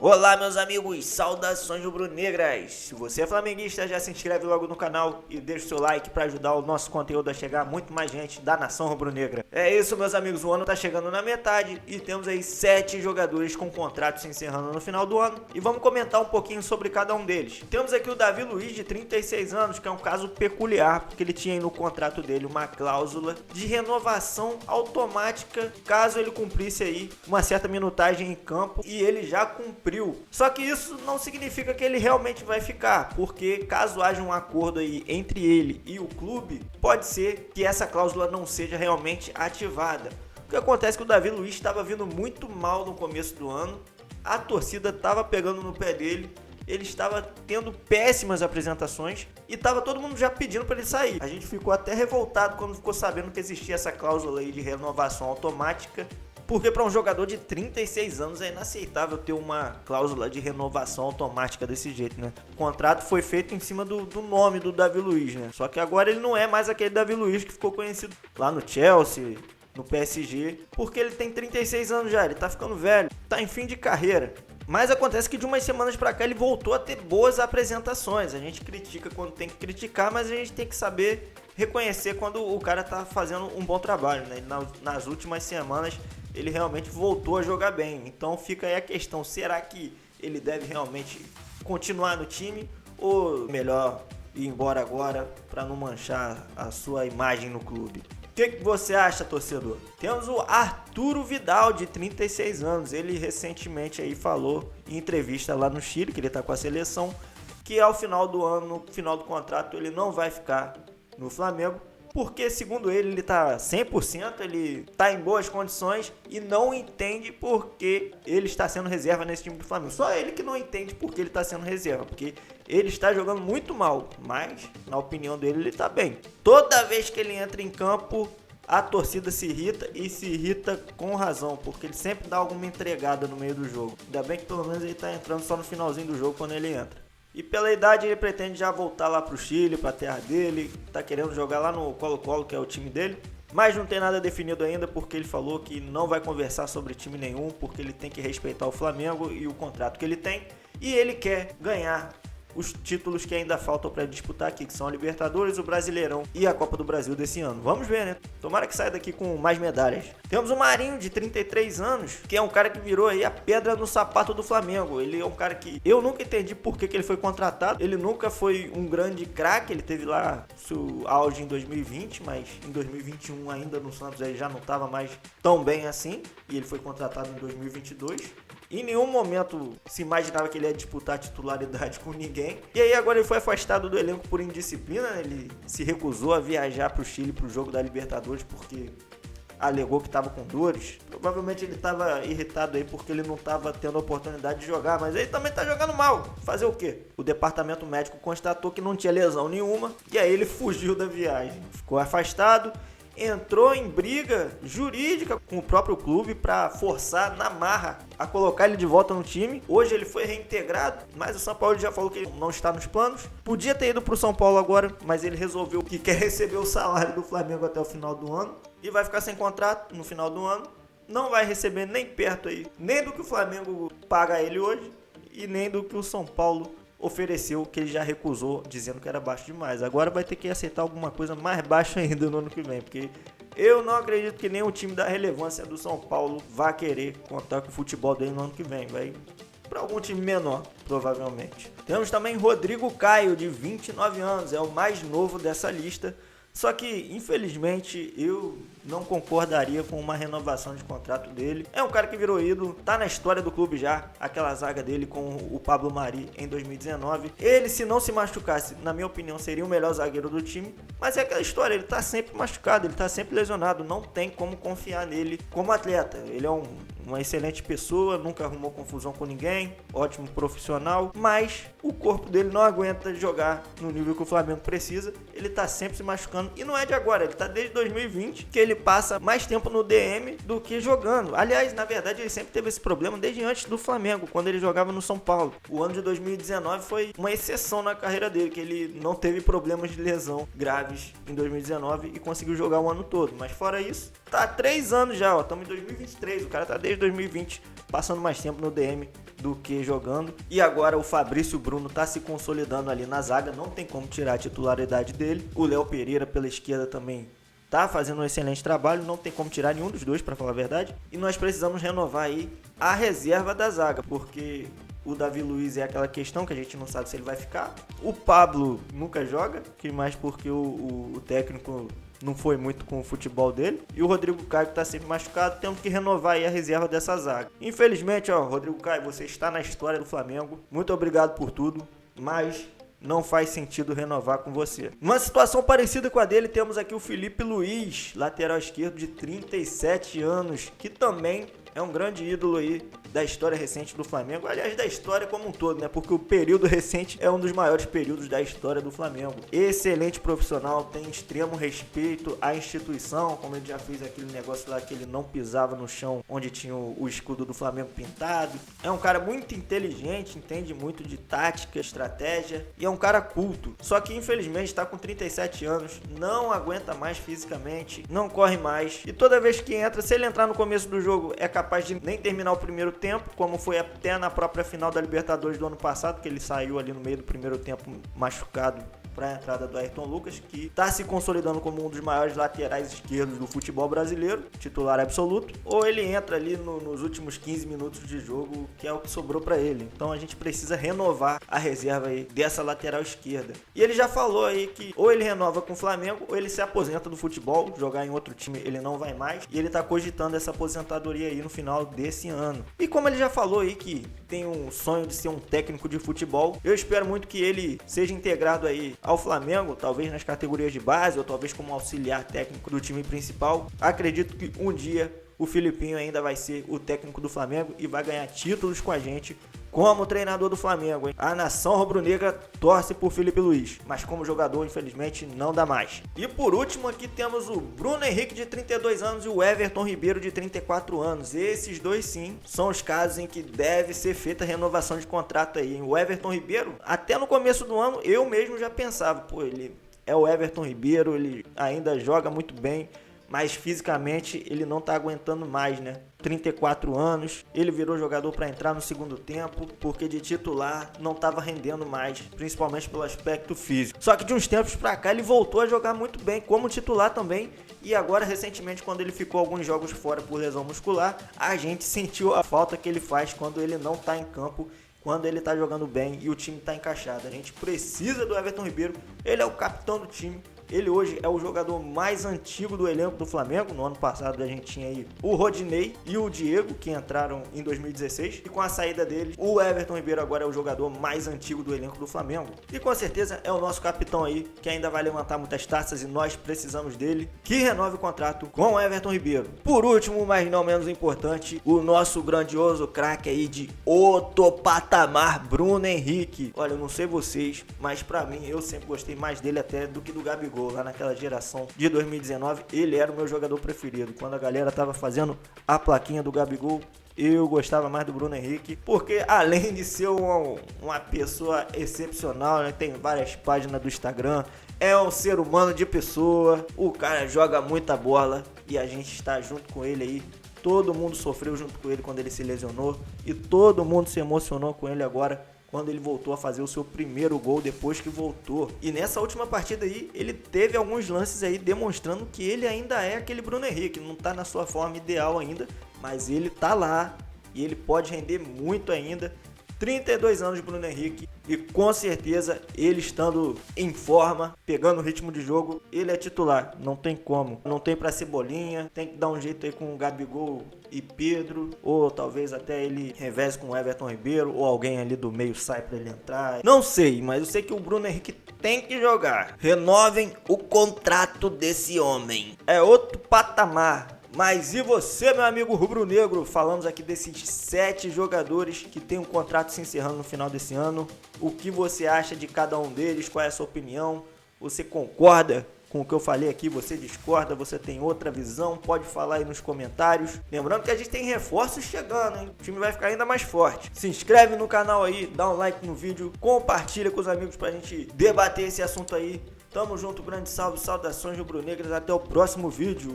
Olá, meus amigos, saudações rubro-negras! Se você é flamenguista, já se inscreve logo no canal e deixa o seu like para ajudar o nosso conteúdo a chegar a muito mais gente da nação rubro-negra. É isso, meus amigos, o ano tá chegando na metade e temos aí 7 jogadores com contratos se encerrando no final do ano e vamos comentar um pouquinho sobre cada um deles. Temos aqui o Davi Luiz, de 36 anos, que é um caso peculiar, porque ele tinha aí no contrato dele uma cláusula de renovação automática caso ele cumprisse aí uma certa minutagem em campo, e ele já cumpriu. Só que isso não significa que ele realmente vai ficar, porque caso haja um acordo aí entre ele e o clube, pode ser que essa cláusula não seja realmente ativada. O que acontece é que o Davi Luiz estava vindo muito mal no começo do ano, a torcida estava pegando no pé dele, ele estava tendo péssimas apresentações e estava todo mundo já pedindo para ele sair. A gente ficou até revoltado quando ficou sabendo que existia essa cláusula aí de renovação automática, porque para um jogador de 36 anos é inaceitável ter uma cláusula de renovação automática desse jeito, né? O contrato foi feito em cima do nome do Davi Luiz, né? Só que agora ele não é mais aquele Davi Luiz que ficou conhecido lá no Chelsea, no PSG, porque ele tem 36 anos já, ele tá ficando velho, tá em fim de carreira. Mas acontece que de umas semanas pra cá ele voltou a ter boas apresentações. A gente critica quando tem que criticar, mas a gente tem que saber reconhecer quando o cara tá fazendo um bom trabalho, né? Nas últimas semanas ele realmente voltou a jogar bem. Então fica aí a questão, será que ele deve realmente continuar no time ou melhor ir embora agora para não manchar a sua imagem no clube? O que você acha, torcedor? Temos o Arturo Vidal, de 36 anos. Ele recentemente aí falou em entrevista lá no Chile, que ele está com a seleção, que ao final do ano, no final do contrato, ele não vai ficar no Flamengo, porque segundo ele está 100%, ele está em boas condições e não entende por que ele está sendo reserva nesse time do Flamengo. Só ele que não entende por que ele está sendo reserva, porque ele está jogando muito mal, mas na opinião dele ele está bem. Toda vez que ele entra em campo, a torcida se irrita e se irrita com razão, porque ele sempre dá alguma entregada no meio do jogo. Ainda bem que pelo menos ele está entrando só no finalzinho do jogo quando ele entra. E pela idade ele pretende já voltar lá pro Chile, pra terra dele, tá querendo jogar lá no Colo-Colo, que é o time dele. Mas não tem nada definido ainda, porque ele falou que não vai conversar sobre time nenhum, porque ele tem que respeitar o Flamengo e o contrato que ele tem. E ele quer ganhar os títulos que ainda faltam para disputar aqui, que são a Libertadores, o Brasileirão e a Copa do Brasil desse ano. Vamos ver, né? Tomara que saia daqui com mais medalhas. Temos o Marinho, de 33 anos, que é um cara que virou aí a pedra no sapato do Flamengo. Ele é um cara que eu nunca entendi por que ele foi contratado. Ele nunca foi um grande craque, ele teve lá seu auge em 2020, mas em 2021 ainda no Santos ele já não estava mais tão bem assim, e ele foi contratado em 2022. Em nenhum momento se imaginava que ele ia disputar a titularidade com ninguém. E aí agora ele foi afastado do elenco por indisciplina, né? Ele se recusou a viajar para o Chile para o jogo da Libertadores porque alegou que estava com dores. Provavelmente ele estava irritado aí porque ele não estava tendo a oportunidade de jogar, mas ele também está jogando mal. Fazer o quê? O departamento médico constatou que não tinha lesão nenhuma e aí ele fugiu da viagem. Ficou afastado. Entrou em briga jurídica com o próprio clube para forçar na marra a colocar ele de volta no time. Hoje ele foi reintegrado, mas o São Paulo já falou que ele não está nos planos. Podia ter ido para o São Paulo agora, mas ele resolveu que quer receber o salário do Flamengo até o final do ano e vai ficar sem contrato no final do ano. Não vai receber nem perto aí, nem do que o Flamengo paga a ele hoje e nem do que o São Paulo ofereceu, que ele já recusou, dizendo que era baixo demais. Agora vai ter que aceitar alguma coisa mais baixa ainda no ano que vem, porque eu não acredito que nem o time da relevância do São Paulo vá querer contar com o futebol dele no ano que vem. Vai para algum time menor, provavelmente. Temos também Rodrigo Caio, de 29 anos, é o mais novo dessa lista. Só que, infelizmente, eu não concordaria com uma renovação de contrato dele. É um cara que virou ídolo, tá na história do clube já, aquela zaga dele com o Pablo Mari em 2019. Ele, se não se machucasse, na minha opinião, seria o melhor zagueiro do time. Mas é aquela história, ele tá sempre machucado, ele tá sempre lesionado, não tem como confiar nele como atleta. Ele é uma excelente pessoa, nunca arrumou confusão com ninguém, ótimo profissional, mas o corpo dele não aguenta jogar no nível que o Flamengo precisa. Ele tá sempre se machucando e não é de agora, ele tá desde 2020 que ele passa mais tempo no DM do que jogando. Aliás, na verdade, ele sempre teve esse problema desde antes do Flamengo, quando ele jogava no São Paulo. O ano de 2019 foi uma exceção na carreira dele, que ele não teve problemas de lesão graves em 2019 e conseguiu jogar o ano todo. Mas fora isso, tá há 3 anos já, ó, estamos em 2023, o cara tá desde 2020 passando mais tempo no DM do que jogando. E agora o Fabrício Bruno tá se consolidando ali na zaga, não tem como tirar a titularidade dele. O Léo Pereira pela esquerda também tá fazendo um excelente trabalho, não tem como tirar nenhum dos dois, para falar a verdade. E nós precisamos renovar aí a reserva da zaga, porque o Davi Luiz é aquela questão que a gente não sabe se ele vai ficar. O Pablo nunca joga, que mais porque o técnico não foi muito com o futebol dele. E o Rodrigo Caio que tá sempre machucado, temos que renovar aí a reserva dessa zaga. Infelizmente, Rodrigo Caio, você está na história do Flamengo. Muito obrigado por tudo, mas não faz sentido renovar com você. Numa situação parecida com a dele, temos aqui o Felipe Luiz, lateral esquerdo de 37 anos, que também é um grande ídolo aí da história recente do Flamengo. Aliás, da história como um todo, né? Porque o período recente é um dos maiores períodos da história do Flamengo. Excelente profissional, tem extremo respeito à instituição, como ele já fez aquele negócio lá que ele não pisava no chão onde tinha o escudo do Flamengo pintado. É um cara muito inteligente, entende muito de tática, estratégia e é um cara culto. Só que infelizmente está com 37 anos, não aguenta mais fisicamente, não corre mais. E toda vez que entra, se ele entrar no começo do jogo, é capaz de nem terminar o primeiro tempo, como foi até na própria final da Libertadores do ano passado, que ele saiu ali no meio do primeiro tempo machucado para a entrada do Ayrton Lucas, que está se consolidando como um dos maiores laterais esquerdos do futebol brasileiro, titular absoluto, ou ele entra ali nos últimos 15 minutos de jogo, que é o que sobrou para ele. Então a gente precisa renovar a reserva aí dessa lateral esquerda. E ele já falou aí que ou ele renova com o Flamengo, ou ele se aposenta do futebol, jogar em outro time ele não vai mais, e ele está cogitando essa aposentadoria aí no final desse ano. E como ele já falou aí que tem um sonho de ser um técnico de futebol, eu espero muito que ele seja integrado aí ao Flamengo, talvez nas categorias de base ou talvez como auxiliar técnico do time principal. Acredito que um dia o Filipinho ainda vai ser o técnico do Flamengo e vai ganhar títulos com a gente como treinador do Flamengo, hein? A nação rubro-negra torce por Felipe Luiz, mas como jogador, infelizmente, não dá mais. E por último aqui temos o Bruno Henrique de 32 anos e o Everton Ribeiro de 34 anos. Esses dois sim são os casos em que deve ser feita a renovação de contrato aí, hein? O Everton Ribeiro, até no começo do ano, eu mesmo já pensava, ele é o Everton Ribeiro, ele ainda joga muito bem, mas fisicamente ele não tá aguentando mais, né? 34 anos, ele virou jogador para entrar no segundo tempo, porque de titular não estava rendendo mais, principalmente pelo aspecto físico. Só que de uns tempos para cá ele voltou a jogar muito bem como titular também, e agora recentemente quando ele ficou alguns jogos fora por lesão muscular, a gente sentiu a falta que ele faz quando ele não tá em campo, quando ele tá jogando bem e o time tá encaixado. A gente precisa do Everton Ribeiro, ele é o capitão do time. Ele hoje é o jogador mais antigo do elenco do Flamengo. No ano passado a gente tinha aí o Rodinei e o Diego, que entraram em 2016. E com a saída deles, o Everton Ribeiro agora é o jogador mais antigo do elenco do Flamengo. E com certeza é o nosso capitão aí, que ainda vai levantar muitas taças e nós precisamos dele. Que renove o contrato com o Everton Ribeiro. Por último, mas não menos importante, o nosso grandioso craque aí de outro patamar, Bruno Henrique. Olha, eu não sei vocês, mas pra mim, eu sempre gostei mais dele até do que do Gabigol. Lá naquela geração de 2019, ele era o meu jogador preferido. Quando a galera tava fazendo a plaquinha do Gabigol, eu gostava mais do Bruno Henrique, porque além de ser uma pessoa excepcional, né, tem várias páginas do Instagram, é um ser humano de pessoa, o cara joga muita bola e a gente está junto com ele aí. Todo mundo sofreu junto com ele quando ele se lesionou e todo mundo se emocionou com ele agora, quando ele voltou a fazer o seu primeiro gol depois que voltou. E nessa última partida aí, ele teve alguns lances aí demonstrando que ele ainda é aquele Bruno Henrique, não tá na sua forma ideal ainda, mas ele tá lá e ele pode render muito ainda. 32 anos de Bruno Henrique e com certeza ele estando em forma, pegando o ritmo de jogo, ele é titular, não tem como. Não tem pra Cebolinha, tem que dar um jeito aí com o Gabigol e Pedro, ou talvez até ele reveze com o Everton Ribeiro, ou alguém ali do meio sai pra ele entrar. Não sei, mas eu sei que o Bruno Henrique tem que jogar. Renovem o contrato desse homem. É outro patamar. Mas e você, meu amigo rubro-negro? Falamos aqui desses 7 jogadores que tem um contrato se encerrando no final desse ano. O que você acha de cada um deles? Qual é a sua opinião? Você concorda com o que eu falei aqui? Você discorda? Você tem outra visão? Pode falar aí nos comentários. Lembrando que a gente tem reforços chegando, hein? O time vai ficar ainda mais forte. Se inscreve no canal aí, dá um like no vídeo, compartilha com os amigos pra gente debater esse assunto aí. Tamo junto, grande salve, saudações rubro-negras, até o próximo vídeo.